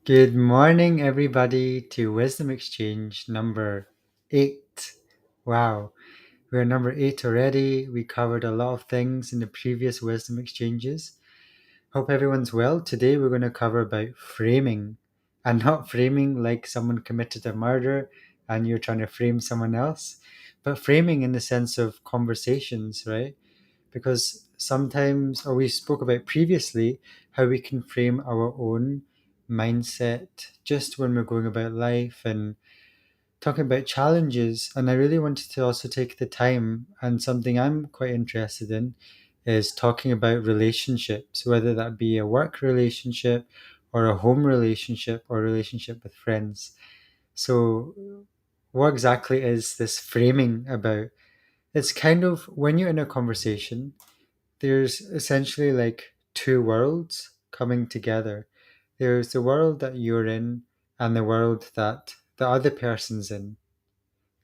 Good morning, everybody, to Wisdom Exchange number 8. Wow, we're number 8 already. We covered a lot of things in the previous Wisdom Exchanges. Hope everyone's well. Today we're going to cover about framing, and not framing like someone committed a murder and you're trying to frame someone else, but framing in the sense of conversations, right? Because sometimes, or we spoke about previously, how we can frame our own mindset just when we're going about life and talking about challenges. And I really wanted to also take the time, and something I'm quite interested in is talking about relationships, whether that be a work relationship or a home relationship or a relationship with friends. So, what exactly is this framing about? It's kind of when you're in a conversation, there's essentially like two worlds coming together. There's the world that you're in and the world that the other person's in.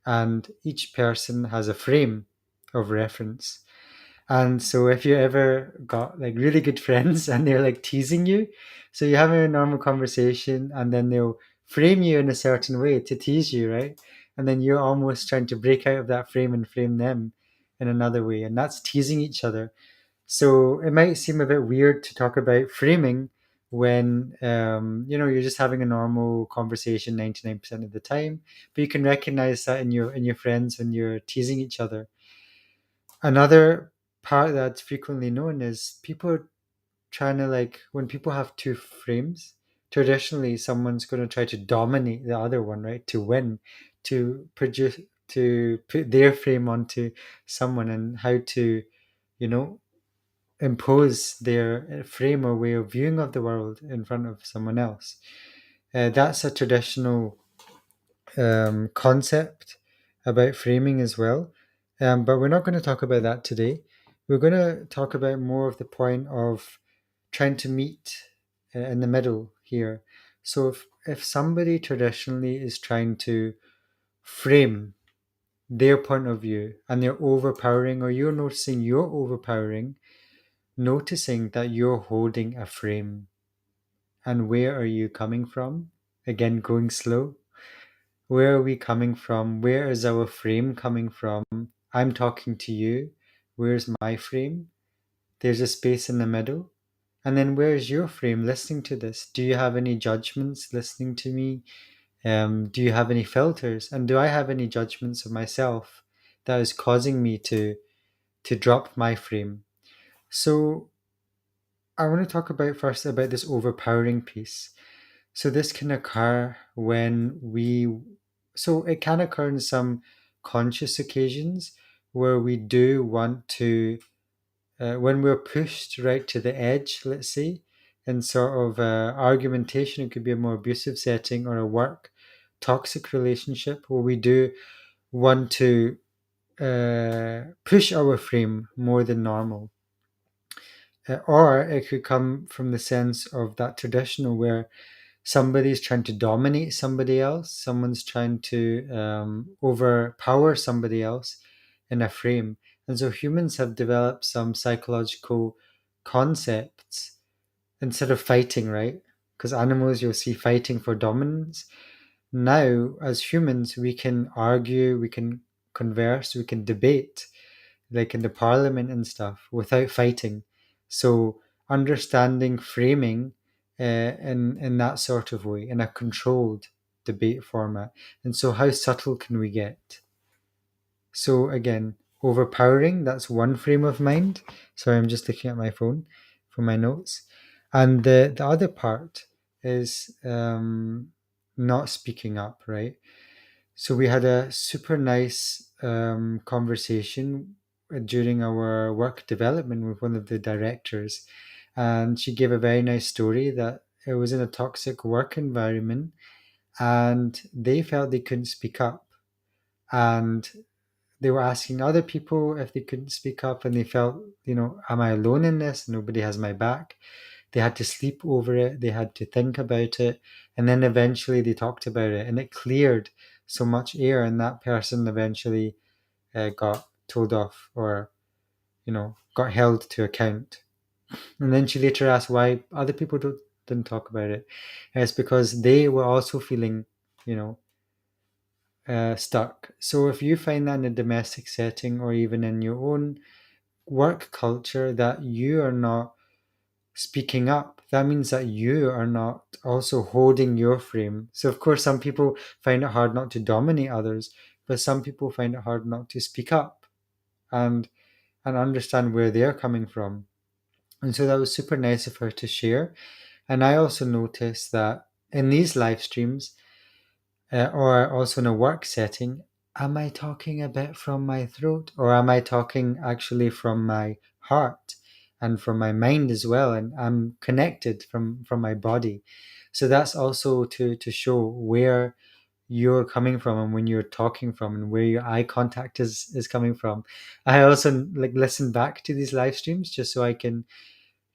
And each person has a frame of reference. And so if you ever got like really good friends and they're like teasing you, so you're having a normal conversation and then they'll frame you in a certain way to tease you, right? And then you're almost trying to break out of that frame and frame them in another way. And that's teasing each other. So it might seem a bit weird to talk about framing when you're just having a normal conversation 99% of the time, but you can recognize that in your friends when you're teasing each other. Another part that's frequently known is people trying to like when people have two frames. Traditionally, someone's going to try to dominate the other one, right? To win, to produce, to put their frame onto someone, and how to, you know, impose their frame or way of viewing of the world in front of someone else. That's a traditional concept about framing as well. But we're not going to talk about that today. We're going to talk about more of the point of trying to meet in the middle here. So if somebody traditionally is trying to frame their point of view and they're overpowering, or you're noticing you're overpowering, noticing that you're holding a frame. And where are you coming from? Again, going slow. Where are we coming from? Where is our frame coming from? I'm talking to you. Where's my frame? There's a space in the middle. And then where's your frame listening to this? Do you have any judgments listening to me? Do you have any filters? And do I have any judgments of myself that is causing me to drop my frame? So I want to talk about first about this overpowering piece. So this can occur so it can occur in some conscious occasions where we do want to, when we're pushed right to the edge, let's say, in sort of argumentation, it could be a more abusive setting or a work toxic relationship where we do want to push our frame more than normal. Or it could come from the sense of that traditional where somebody's trying to dominate somebody else, someone's trying to overpower somebody else in a frame. And so humans have developed some psychological concepts instead of fighting, right? Because animals, you'll see fighting for dominance. Now, as humans, we can argue, we can converse, we can debate like in the parliament and stuff, without fighting. So understanding framing in that sort of way, in a controlled debate format. And so, how subtle can we get? So again, overpowering. That's one frame of mind. Sorry, I'm just looking at my phone for my notes. And the other part is not speaking up, right? So we had a super nice conversation during our work development with one of the directors, and she gave a very nice story that it was in a toxic work environment, and they felt they couldn't speak up, and they were asking other people if they couldn't speak up, and they felt, am I alone in this? Nobody has my back. They had to sleep over it, they had to think about it, and then eventually they talked about it, and it cleared so much air, and that person eventually got told off, or got held to account. And then she later asked why other people didn't talk about it. It's because they were also feeling, you know, stuck. So if you find that in a domestic setting or even in your own work culture that you are not speaking up, that means that you are not also holding your frame. So, of course, some people find it hard not to dominate others, but some people find it hard not to speak up and understand where they're coming from. And so that was super nice of her to share. And I also noticed that in these live streams, or also in a work setting, am I talking a bit from my throat or am I talking actually from my heart and from my mind as well? And I'm connected from my body. So that's also to show where you're coming from and when you're talking from and where your eye contact is coming from. I also like listen back to these live streams just so I can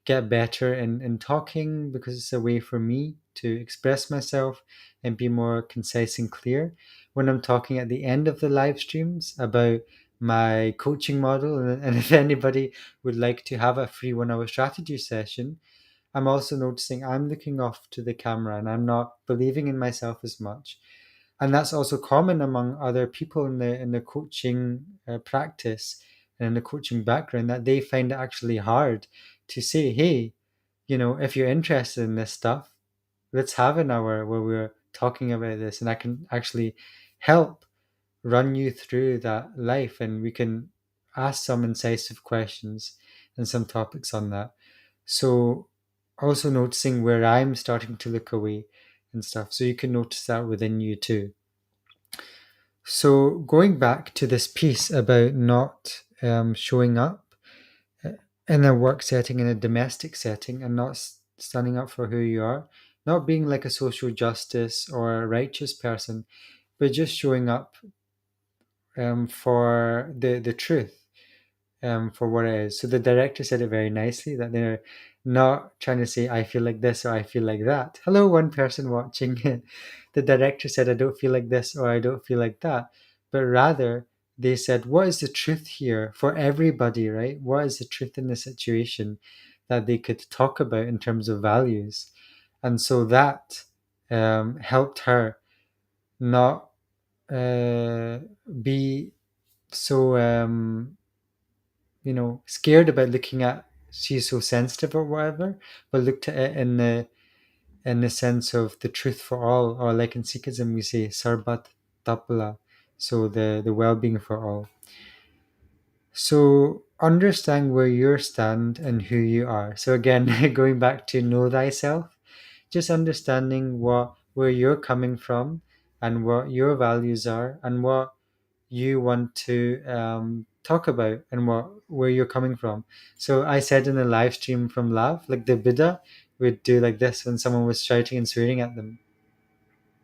get better in talking because it's a way for me to express myself and be more concise and clear when I'm talking at the end of the live streams about my coaching model. And if anybody would like to have a free 1 hour strategy session, I'm also noticing I'm looking off to the camera and I'm not believing in myself as much. And that's also common among other people in the coaching practice and in the coaching background, that they find it actually hard to say, hey, if you're interested in this stuff, let's have an hour where we're talking about this and I can actually help run you through that life and we can ask some incisive questions and some topics on that. So also noticing where I'm starting to look away and stuff. So you can notice that within you too. So going back to this piece about not showing up uh, in a work setting, in a domestic setting, and not standing up for who you are, not being like a social justice or a righteous person, but just showing up for the truth, for what it is. So the director said it very nicely that they're not trying to say, I feel like this or I feel like that. Hello, one person watching. The director said, I don't feel like this or I don't feel like that. But rather, they said, what is the truth here for everybody, right? What is the truth in the situation that they could talk about in terms of values? And so that helped her not uh, be so scared about looking at she's so sensitive or whatever, but looked at it in the sense of the truth for all, or like in Sikhism we say Sarbat Tapala, so the well-being for all. So understand where you stand and who you are. So again, going back to know thyself, just understanding where you're coming from and what your values are and what you want to talk about and where you're coming from. So I said in a live stream from Lav, like the Buddha would do like this when someone was shouting and swearing at them,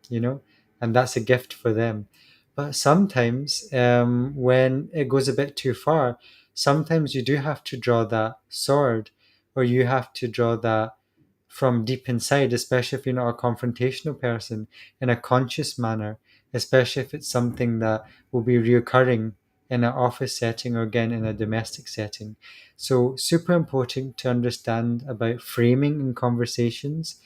you know, and that's a gift for them. But sometimes when it goes a bit too far, sometimes you do have to draw that sword, or you have to draw that from deep inside, especially if you're not a confrontational person, in a conscious manner, especially if it's something that will be reoccurring in an office setting or again in a domestic setting. So, super important to understand about framing in conversations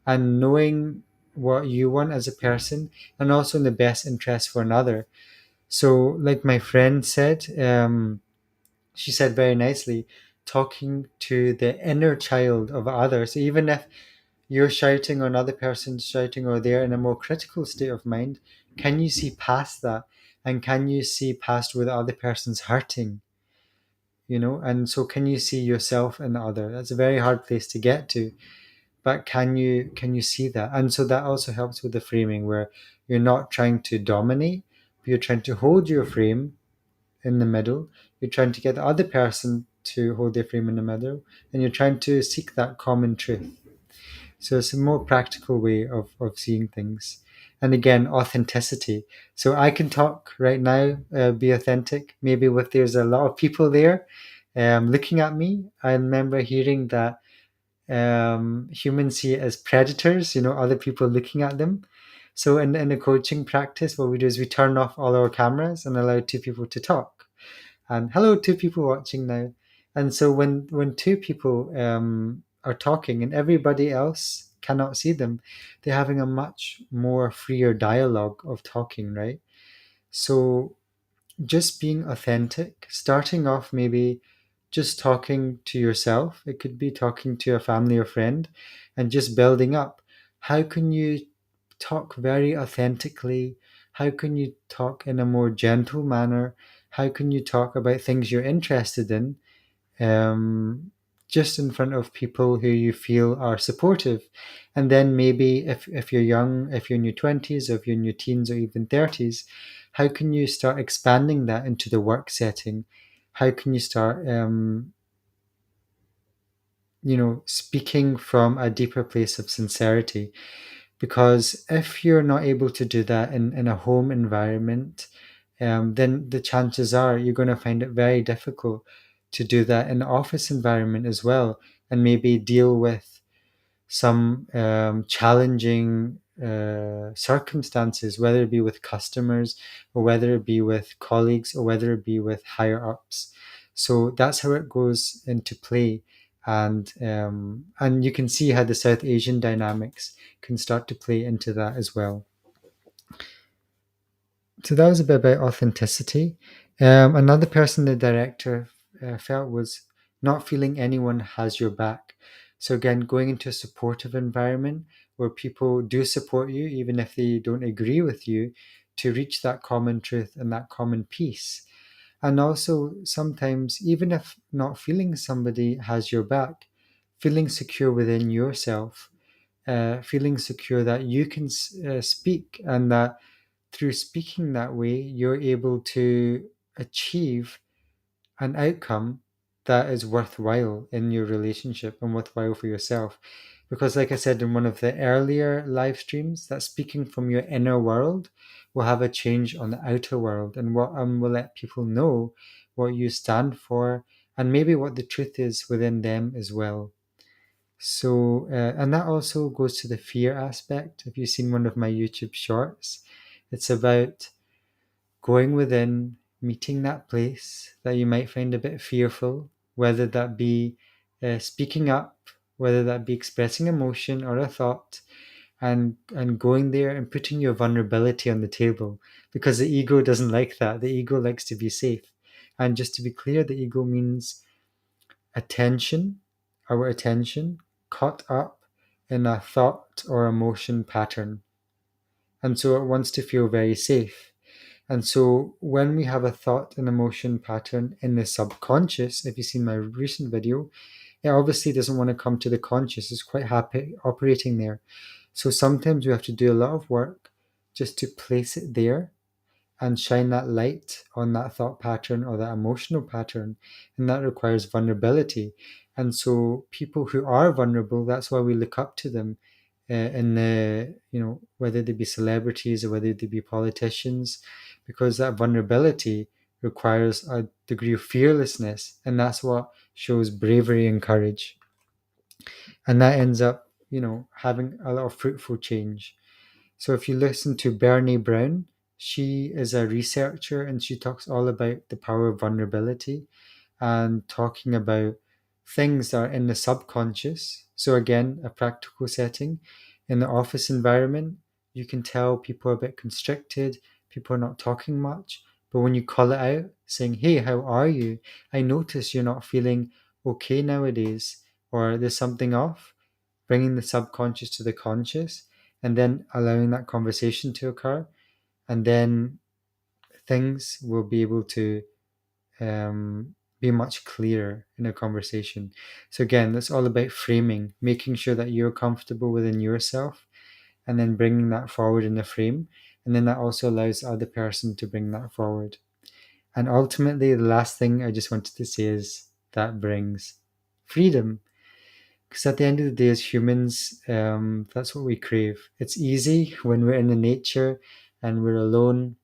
and knowing what you want as a person and also in the best interest for another. So, like my friend said, she said very nicely, talking to the inner child of others, even if you're shouting or another person's shouting or they're in a more critical state of mind, can you see past that? And can you see past where the other person's hurting? And so can you see yourself in the other? That's a very hard place to get to. But can you see that? And so that also helps with the framing where you're not trying to dominate, but you're trying to hold your frame in the middle. You're trying to get the other person to hold their frame in the middle, and you're trying to seek that common truth. So it's a more practical way of seeing things. And again, authenticity. So I can talk right now, be authentic. Maybe if there's a lot of people there looking at me, I remember hearing that humans see it as predators, other people looking at them. So in a coaching practice, what we do is we turn off all our cameras and allow two people to talk. And hello, two people watching now. And so when two people are talking and everybody else cannot see them, they're having a much more freer dialogue of talking, right? So just being authentic, starting off maybe just talking to yourself. It could be talking to a family or friend and just building up. How can you talk very authentically? How can you talk in a more gentle manner? How can you talk about things you're interested in? um, just in front of people who you feel are supportive. And then maybe if you're young, if you're in your 20s, or if you're in your teens or even 30s, how can you start expanding that into the work setting? How can you start, speaking from a deeper place of sincerity? Because if you're not able to do that in a home environment, then the chances are you're going to find it very difficult to do that in an office environment as well, and maybe deal with some challenging circumstances, whether it be with customers or whether it be with colleagues or whether it be with higher ups. So that's how it goes into play. And you can see how the South Asian dynamics can start to play into that as well. So that was a bit about authenticity. Another person the director felt was not feeling anyone has your back. So again, going into a supportive environment where people do support you, even if they don't agree with you, to reach that common truth and that common peace. And also sometimes, even if not feeling somebody has your back, feeling secure within yourself, feeling secure that you can speak, and that through speaking that way, you're able to achieve an outcome that is worthwhile in your relationship and worthwhile for yourself. Because, like I said in one of the earlier live streams, that speaking from your inner world will have a change on the outer world, and what will let people know what you stand for and maybe what the truth is within them as well. So, and that also goes to the fear aspect. If you've seen one of my YouTube shorts, it's about going within, meeting that place that you might find a bit fearful, whether that be speaking up, whether that be expressing emotion or a thought, and going there and putting your vulnerability on the table, because the ego doesn't like that. The ego likes to be safe. And just to be clear, the ego means attention, our attention caught up in a thought or emotion pattern. And so it wants to feel very safe. And so when we have a thought and emotion pattern in the subconscious, if you've seen my recent video, it obviously doesn't want to come to the conscious. It's quite happy operating there. So sometimes we have to do a lot of work just to place it there and shine that light on that thought pattern or that emotional pattern. And that requires vulnerability. And so people who are vulnerable, that's why we look up to them in the, whether they be celebrities or whether they be politicians, because that vulnerability requires a degree of fearlessness. And that's what shows bravery and courage. And that ends up, having a lot of fruitful change. So if you listen to Bernie Brown, she is a researcher and she talks all about the power of vulnerability and talking about things that are in the subconscious. So again, a practical setting. In the office environment, you can tell people are a bit constricted, people are not talking much. But when you call it out, saying, "Hey, how are you? I notice you're not feeling okay nowadays," or "There's something off," bringing the subconscious to the conscious, and then allowing that conversation to occur, and then things will be able to be much clearer in a conversation. So again, that's all about framing, making sure that you're comfortable within yourself, and then bringing that forward in the frame, and then that also allows the other person to bring that forward. And ultimately, the last thing I just wanted to say is that brings freedom. Because at the end of the day, as humans, that's what we crave. It's easy when we're in the nature and we're alone.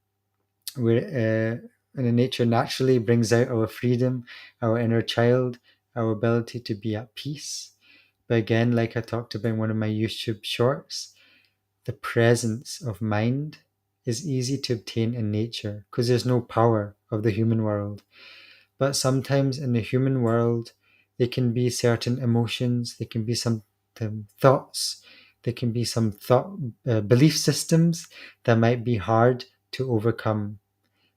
And the nature naturally brings out our freedom, our inner child, our ability to be at peace. But again, like I talked about in one of my YouTube shorts, the presence of mind is easy to obtain in nature because there's no power of the human world. But sometimes in the human world, there can be certain emotions, there can be some thoughts There can be some thought, belief systems that might be hard to overcome.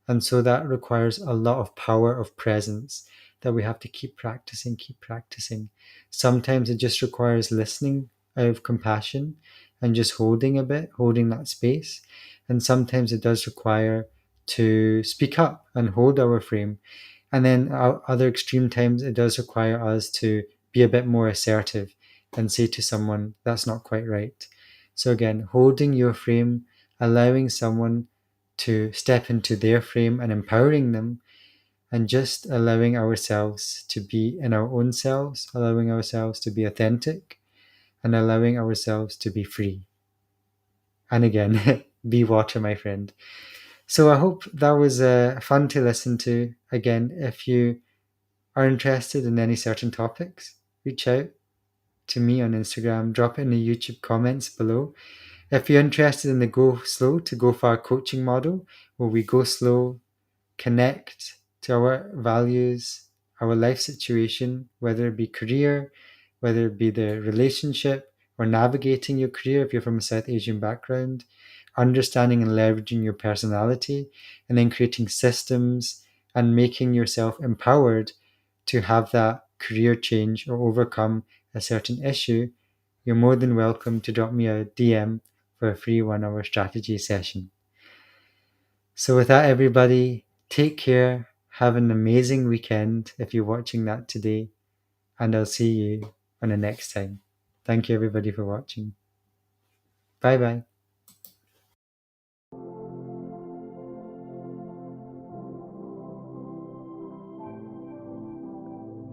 And so that requires a lot of power of presence that we have to keep practicing, keep practicing. Sometimes it just requires listening out of compassion and just holding a bit, holding that space. And sometimes it does require to speak up and hold our frame. And then other extreme times, it does require us to be a bit more assertive and say to someone, that's not quite right. So again, holding your frame, allowing someone to step into their frame and empowering them, and just allowing ourselves to be in our own selves, allowing ourselves to be authentic, and allowing ourselves to be free. And again, be water, my friend. So I hope that was fun to listen to. Again, if you are interested in any certain topics, reach out to me on Instagram, drop it in the YouTube comments below. If you're interested in the Go Slow to Go Far coaching model, where we go slow, connect to our values, our life situation, whether it be career, whether it be the relationship, or navigating your career if you're from a South Asian background, understanding and leveraging your personality, and then creating systems and making yourself empowered to have that career change or overcome a certain issue, you're more than welcome to drop me a DM for a free 1 hour strategy session. So, with that, everybody, take care. Have an amazing weekend if you're watching that today. And I'll see you on the next time. Thank you, everybody, for watching. Bye bye.